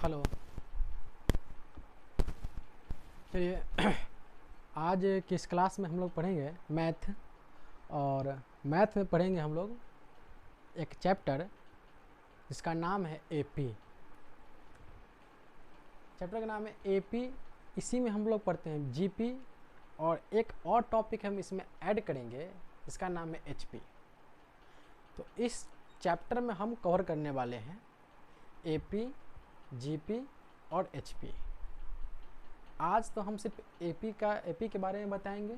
Hello. चलिए आज किस क्लास में हम लोग पढ़ेंगे मैथ। और मैथ में पढ़ेंगे हम लोग एक चैप्टर जिसका नाम है एपी। चैप्टर का नाम है एपी। इसी में हम लोग पढ़ते हैं जीपी और एक और टॉपिक हम इसमें ऐड करेंगे जिसका नाम है एचपी। तो इस चैप्टर में हम कवर करने वाले हैं एपी, जीपी और एचपी। आज तो हम सिर्फ एपी के बारे में बताएंगे,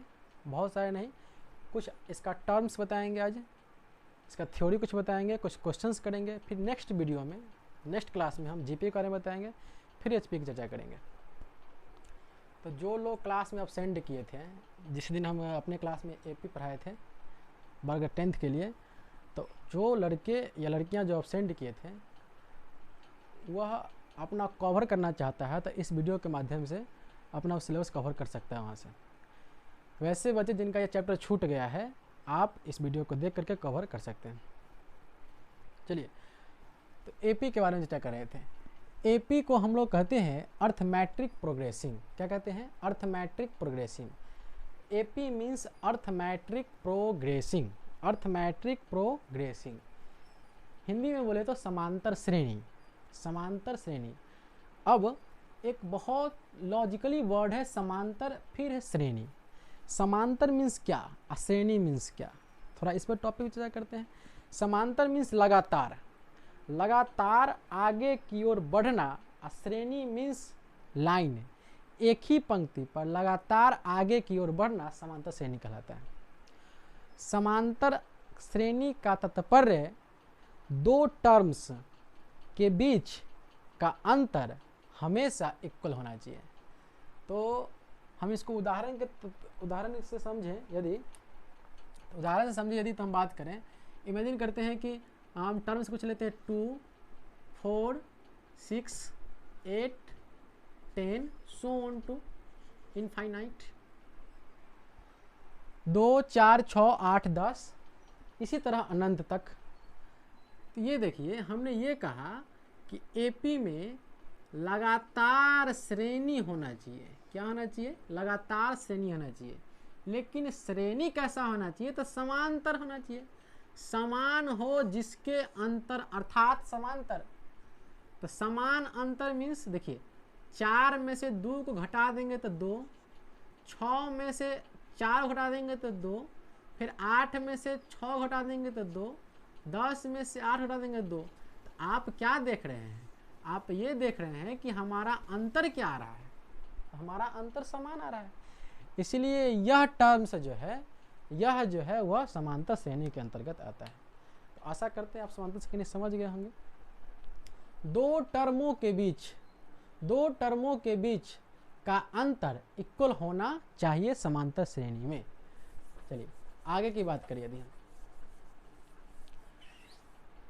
बहुत सारे नहीं, कुछ इसका टर्म्स बताएंगे, आज इसका थ्योरी कुछ बताएंगे, कुछ क्वेश्चंस करेंगे। फिर नेक्स्ट वीडियो में, नेक्स्ट क्लास में हम जीपी के बारे में बताएंगे, फिर एचपी की चर्चा करेंगे। तो जो लोग क्लास में अपसेंट किए थे, जिस दिन हम अपने क्लास में एपी पढ़ाए थे वर्ग 10th के लिए, तो जो लड़के या लड़कियां जो अपसेंट किए थे वह अपना कवर करना चाहता है तो इस वीडियो के माध्यम से अपना सिलेबस कवर कर सकता है वहाँ से। वैसे बच्चे जिनका ये चैप्टर छूट गया है, आप इस वीडियो को देख करके कवर कर सकते हैं। चलिए, तो एपी के बारे में चर्चा कर रहे थे। एपी को हम लोग कहते हैं अर्थमेट्रिक प्रोग्रेसिंग। क्या कहते हैं? Arithmetic progression. AP means arithmetic progression. Arithmetic progression Hindi में बोले तो समांतर श्रेणी। समांतर श्रेणी। अब एक बहुत लॉजिकली वर्ड है समांतर, फिर है श्रेणी। समांतर मीन्स क्या, श्रेणी मीन्स क्या, थोड़ा इस पर टॉपिक चर्चा करते हैं। समांतर मीन्स लगातार, लगातार आगे की ओर बढ़ना। श्रेणी मीन्स लाइन, एक ही पंक्ति पर लगातार आगे की ओर बढ़ना समांतर श्रेणी कहलाता है। समांतर श्रेणी का तात्पर्य दो टर्म्स के बीच का अंतर हमेशा इक्वल होना चाहिए। तो हम इसको उदाहरण से समझें, यदि उदाहरण से समझें यदि तो हम बात करें, इमेजिन करते हैं कि हम टर्म्स कुछ लेते हैं 2, 4, 6, 8, 10 सो ऑन टू इनफाइनाइट। 2, 4, 6, 8, 10 इसी तरह अनंत तक। तो ये देखिए, हमने ये कहा कि एपी में लगातार श्रेणी होना चाहिए। क्या होना चाहिए? लगातार श्रेणी होना चाहिए। लेकिन श्रेणी कैसा होना चाहिए? तो समांतर होना चाहिए। समान हो जिसके अंतर अर्थात समांतर। तो समान अंतर मीन्स देखिए, 4 में से 2 को घटा देंगे तो 2, 6 में से 4 घटा देंगे तो 2, फिर 8 में से 6 घटा देंगे तो 2, 10 में से 8 घटा देंगे 2। तो आप क्या देख रहे हैं? आप ये देख रहे हैं कि हमारा अंतर क्या आ रहा है? हमारा अंतर समान आ रहा है। इसलिए यह टर्म्स जो है वह समांतर श्रेणी के अंतर्गत आता है। तो आशा करते हैं आप समांतर श्रेणी समझ गए होंगे। दो टर्मों के बीच का अंतर इक्वल होना चाहिए समांतर श्रेणी में। चलिए आगे की बात करिए। यदि हम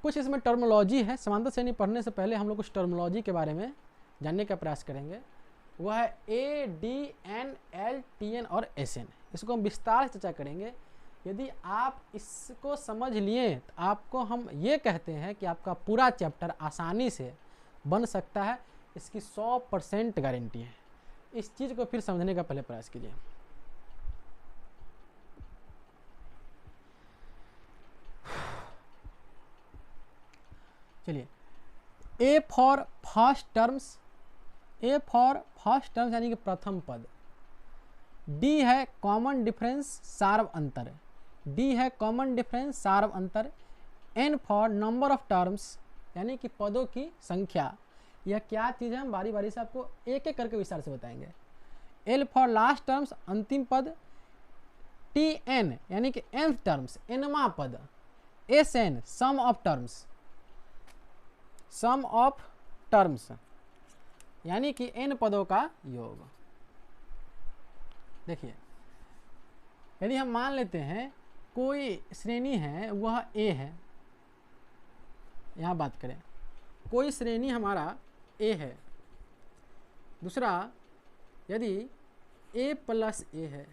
कुछ इसमें टर्मोलॉजी है, समांतर श्रेणी पढ़ने से पहले हम लोग कुछ टर्मोलॉजी के बारे में जानने का प्रयास करेंगे। वह है A, D, N, L, T, N और एस एन। इसको हम विस्तार से चर्चा करेंगे। यदि आप इसको समझ लिए तो आपको हम ये कहते हैं कि आपका पूरा चैप्टर आसानी से बन सकता है। इसकी 100% गारंटी है। इस चीज़ को फिर समझने का पहले प्रयास कीजिए। चलिए, A for first terms. A for first terms यानी कि प्रथम पद। डी है कॉमन डिफरेंस सार्व अंतर। डी है कॉमन डिफरेंस सार्व अंतर। N for number of terms यानी कि पदों की संख्या। यह क्या चीज़ है हम बारी बारी से आपको एक एक करके विस्तार से बताएंगे। एल फॉर लास्ट टर्म्स अंतिम पद। टी एन यानी कि nth टर्म्स nवां पद। S n sum of terms. Sum of terms यानी कि n पदों का योग। देखिए, यदि हम मान लेते हैं कोई श्रेणी है वह a है, यहाँ बात करें, कोई श्रेणी हमारा a है। दूसरा, यदि a प्लस a है,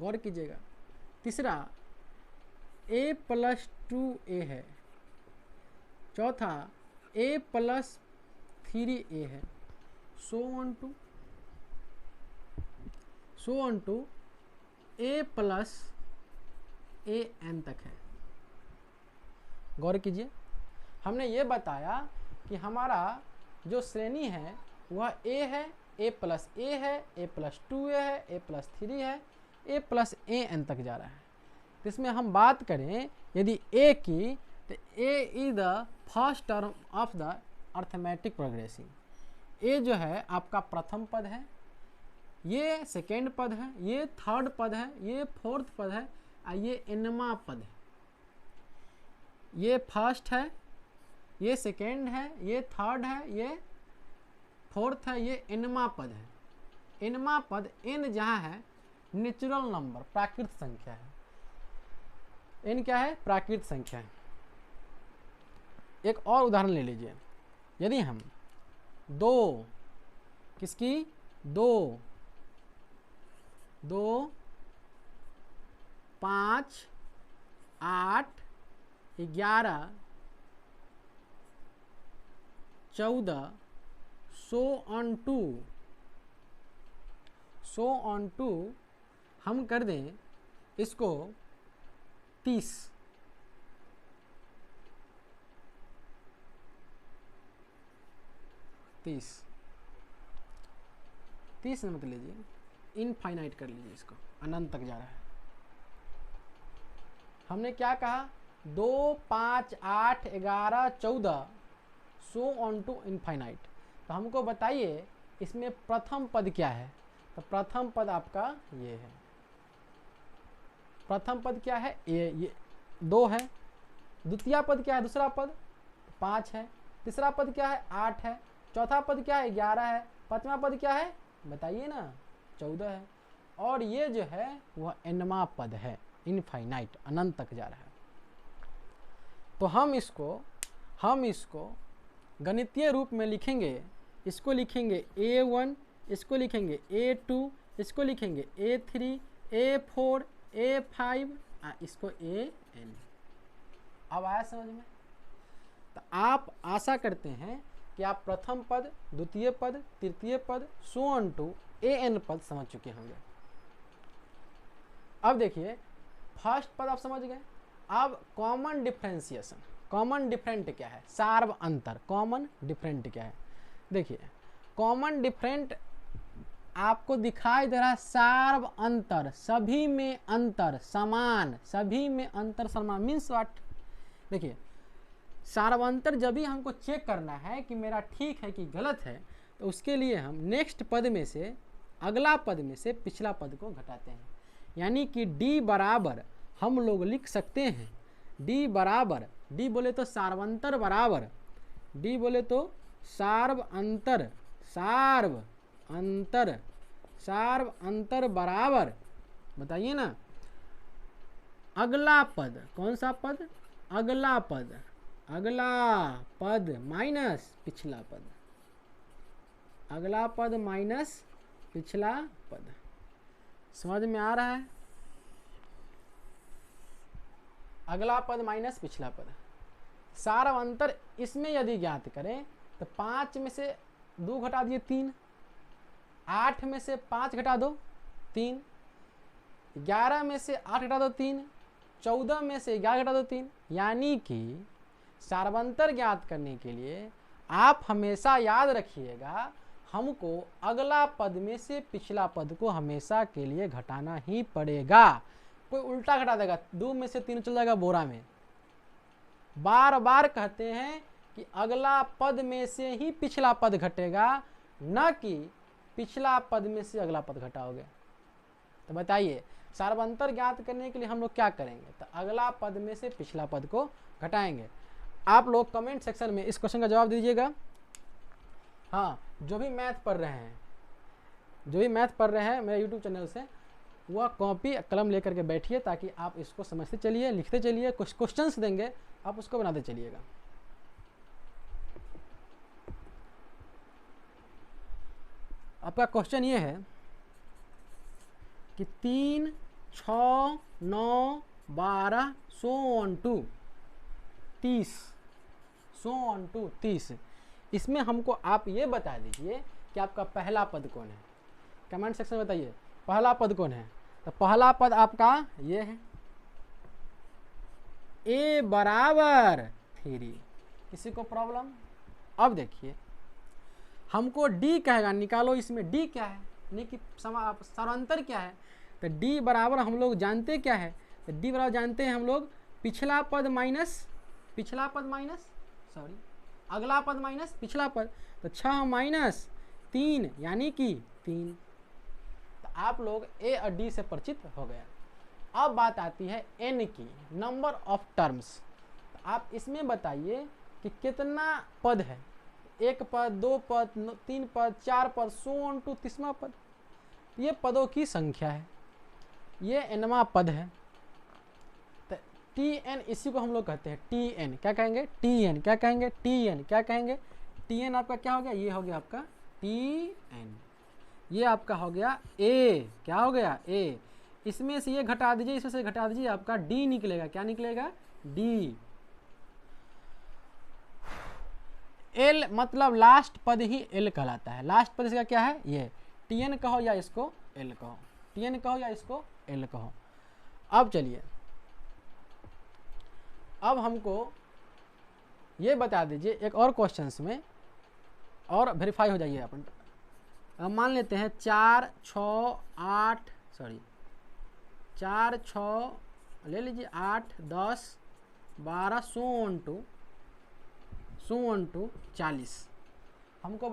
गौर कीजिएगा। तीसरा, a प्लस 2a है। चौथा, a प्लस 3a है, so on to a plus a n तक है। गौर कीजिए, हमने ये बताया कि हमारा जो श्रेणी है वह a है, a प्लस a है, a प्लस 2a है, a प्लस 3 है, a प्लस a n तक जा रहा है। तो इसमें हम बात करें यदि a की, तो a is the first term of the arithmetic progressive. a जो है आपका प्रथम पद है, ये सेकेंड पद है, ये थर्ड पद है, ये फोर्थ पद है और ये nवां पद है। ये फर्स्ट है, ये सेकेंड है, ये थर्ड है, ये फोर्थ है, ये nवां पद है। nवां पद n जहाँ है नेचुरल नंबर, प्राकृत संख्या है। n क्या है? प्राकृत संख्या है। एक और उदाहरण ले लीजिए, यदि हम 2 किसकी 2 5 8 11 14 सो ऑन टू हम कर दें इसको 30, मत लीजिए, इनफाइनाइट कर लीजिए, इसको अनंत तक जा रहा है। हमने क्या कहा? 2 5 8 11 14 सो ऑन टू इनफाइनाइट। तो हमको बताइए इसमें प्रथम पद क्या है? तो प्रथम पद आपका ये है। प्रथम पद क्या है? ये 2 है। द्वितीय पद क्या है? दूसरा पद 5 है। तीसरा पद क्या है? 8 है। चौथा पद क्या है? 11 है। पांचवा पद क्या है? बताइए ना, 14 है। और ये जो है वह nवां पद है, इनफाइनाइट, अनंत तक जा रहा है। तो हम इसको गणितीय रूप में लिखेंगे। इसको लिखेंगे a1, इसको लिखेंगे a2, इसको लिखेंगे a3, a4, a5, इसको an। अब आया समझ में? तो आप आशा करते हैं कि आप प्रथम पद, द्वितीय पद, तृतीय पद, सो ऑन टू an पद समझ चुके होंगे। अब देखिए, फर्स्ट पद आप समझ गए। अब कॉमन डिफरेंशिएशन, कॉमन डिफरेंट क्या है? सार्व अंतर। कॉमन डिफरेंट क्या है? देखिए, कॉमन डिफरेंट आपको दिखाई दे रहा है सार्व अंतर, सभी में अंतर समान, सभी में अंतर समान मीन्स व्हाट? देखिए, सार्वंतर जब भी हमको चेक करना है कि मेरा ठीक है कि गलत है, तो उसके लिए हम नेक्स्ट पद में से, अगला पद में से पिछला पद को घटाते हैं। यानी कि d बराबर हम लोग लिख सकते हैं, d बराबर, d बोले तो सार्वंतर बराबर, d बोले तो सार्व अंतर, सार्व अंतर बराबर, बताइए ना, अगला पद, कौन सा पद? अगला पद माइनस पिछला पद, अगला पद माइनस पिछला पद। समझ में आ रहा है? अगला पद माइनस पिछला पद। सार्व अंतर इसमें यदि ज्ञात करें तो 5 में से 2 घटा दिए 3, 8 में से 5 घटा दो 3, 11 में से 8 घटा दो 3, 14 में से 11 घटा दो 3। यानी कि सार्वंतर ज्ञात करने के लिए आप हमेशा याद रखिएगा, हमको अगला पद में से पिछला पद को हमेशा के लिए घटाना ही पड़ेगा। कोई उल्टा घटा देगा, 2 में से 3 चल जाएगा बोरा में। बार बार कहते हैं कि अगला पद में से ही पिछला पद घटेगा, न कि पिछला पद में से अगला पद घटाओगे। तो बताइए, सार्वंतर ज्ञात करने के लिए हम लोग क्या करेंगे? तो अगला पद में से पिछला पद को घटाएंगे। आप लोग कमेंट सेक्शन में इस क्वेश्चन का जवाब दीजिएगा। हाँ, जो भी मैथ पढ़ रहे हैं मेरे यूट्यूब चैनल से, वह कॉपी कलम लेकर के बैठिए, ताकि आप इसको समझते चलिए, लिखते चलिए। कुछ क्वेश्चंस देंगे, आप उसको बनाते चलिएगा। आपका क्वेश्चन ये है कि 3 6 9 12 so on to 30, so on to 30, इसमें हमको आप ये बता दीजिए कि आपका पहला पद कौन है। कमेंट सेक्शन में बताइए पहला पद कौन है। तो पहला पद आपका ये है, a बराबर 3। किसी को प्रॉब्लम? अब देखिए हमको d कहेगा, निकालो इसमें d क्या है, नहीं कि समांतर क्या है। तो d बराबर हम लोग जानते क्या है, तो d बराबर जानते हैं हम लोग पिछला पद माइनस अगला पद माइनस पिछला पद। तो 6 माइनस 3 यानी कि 3। तो आप लोग a और d से परिचित हो गया। अब बात आती है n की, नंबर ऑफ टर्म्स। तो आप इसमें बताइए कि कितना पद है, 1 पद, 2 पद, 3 पद, 4 पद, सो ऑन टू 30वां पद। ये पदों की संख्या है, ये nवां पद है। तो tn इसी को हम लोग कहते हैं tn। क्या कहेंगे? tn। क्या कहेंगे? tn। क्या कहेंगे? tn आपका क्या हो गया? ये हो गया आपका tn। ये आपका हो गया a। क्या हो गया? a। इसमें से ये घटा दीजिए, इसमें से घटा दीजिए, आपका d निकलेगा। क्या निकलेगा? d। l मतलब लास्ट पद ही l कहलाता है। लास्ट पद इसका क्या है? ये tn कहो या इसको l कहो, tn कहो या इसको l कहो। अब चलिए, अब हमको ये बता दीजिए एक और क्वेश्चंस में, और वेरीफाई हो जाइए अपन। अब मान लेते हैं 4 6 ले लीजिए, 8 10 12 सो ऑन टू 40। हमको